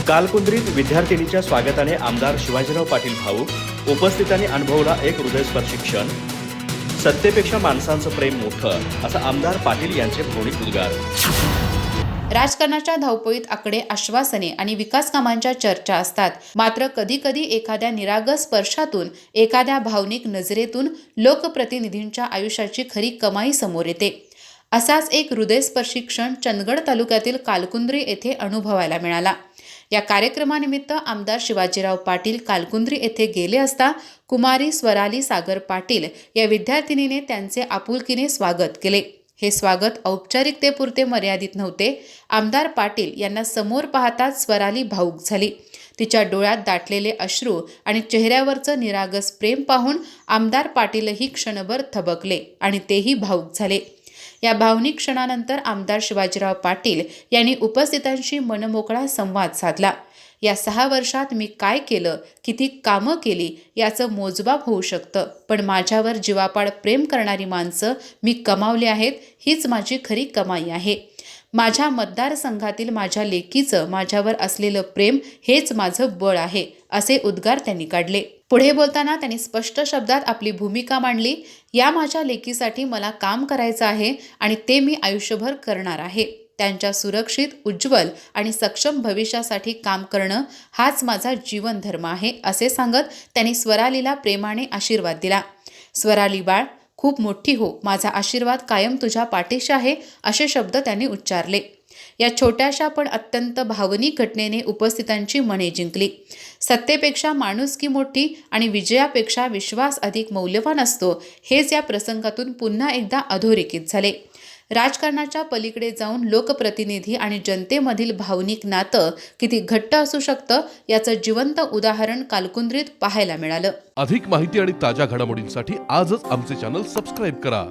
कालकुंद्रीत विद्यार्थिनीच्या स्वागताने आमदार शिवाजीराव पाटील भाऊक, उपस्थितांनी अनुभवला एक हृदयस्पर्शी क्षण. सत्तेपेक्षा माणसांचं प्रेम मोठं, असं आमदार पाटील यांचे भावनिक उद्गार. राजकारणाच्या धावपळीत आकडे, आश्वासने आणि विकास कामांच्या चर्चा असतात. मात्र कधी कधी एखाद्या निरागस स्पर्शातून, एखाद्या भावनिक नजरेतून लोकप्रतिनिधींच्या आयुष्याची खरी कमाई समोर येते. असाच एक हृदयस्पर्शी क्षण चंदगड तालुक्यातील कालकुंद्री येथे अनुभवायला मिळाला. या कार्यक्रमानिमित्त आमदार शिवाजीराव पाटील कालकुंद्री येथे गेले असता कुमारी स्वराली सागर पाटील या विद्यार्थिनीने त्यांचे आपुलकीने स्वागत केले. हे स्वागत औपचारिकतेपुरते मर्यादित नव्हते. आमदार पाटील यांना समोर पाहताच स्वराली भावूक झाली. तिच्या डोळ्यात दाटलेले अश्रू आणि चेहऱ्यावरचं निरागस प्रेम पाहून आमदार पाटीलही क्षणभर थबकले आणि तेही भावूक झाले. या भावनिक क्षणानंतर आमदार शिवाजीराव पाटील यांनी उपस्थितांशी मनमोकळा संवाद साधला. या 6 वर्षात मी काय केलं, किती कामं केली याचं मोजमाप होऊ शकतं, पण माझ्यावर जीवापाड प्रेम करणारी माणसं मी कमावली आहेत, हीच माझी खरी कमाई आहे. माझ्या मतदारसंघातील माझ्या लेकीचं माझ्यावर असलेलं प्रेम हेच माझं बळ आहे, असे उद्गार त्यांनी काढले. पुढे बोलताना त्यांनी स्पष्ट शब्दात आपली भूमिका मांडली. या माझ्या लेकीसाठी मला काम करायचं आहे आणि ते मी आयुष्यभर करणार आहे. त्यांच्या सुरक्षित, उज्ज्वल आणि सक्षम भविष्यासाठी काम करणं हाच माझा जीवनधर्म आहे, असे सांगत त्यांनी स्वरालीला प्रेमाने आशीर्वाद दिला. स्वराली बाळ, खूप मोठी हो, माझा आशीर्वाद कायम तुझ्या पाठीशी आहे, असे शब्द त्यांनी उच्चारले. या छोट्याशा पण अत्यंत भावनिक घटनेने उपस्थितांची मने जिंकली. सत्तेपेक्षा माणुसकी मोठी आणि विजयापेक्षा विश्वास अधिक मौल्यवान असतो, हेच या प्रसंगातून पुन्हा एकदा अधोरेखित झाले. राजकारणाच्या पलीकडे जाऊन लोकप्रतिनिधी आणि जनतेमधील भावनिक नातं किती घट्ट असू शकतं, याचं जिवंत उदाहरण कालकुंद्रीत पाहायला मिळालं. अधिक माहिती आणि ताज्या घडामोडींसाठी आजच आमचे चॅनल सबस्क्राईब करा.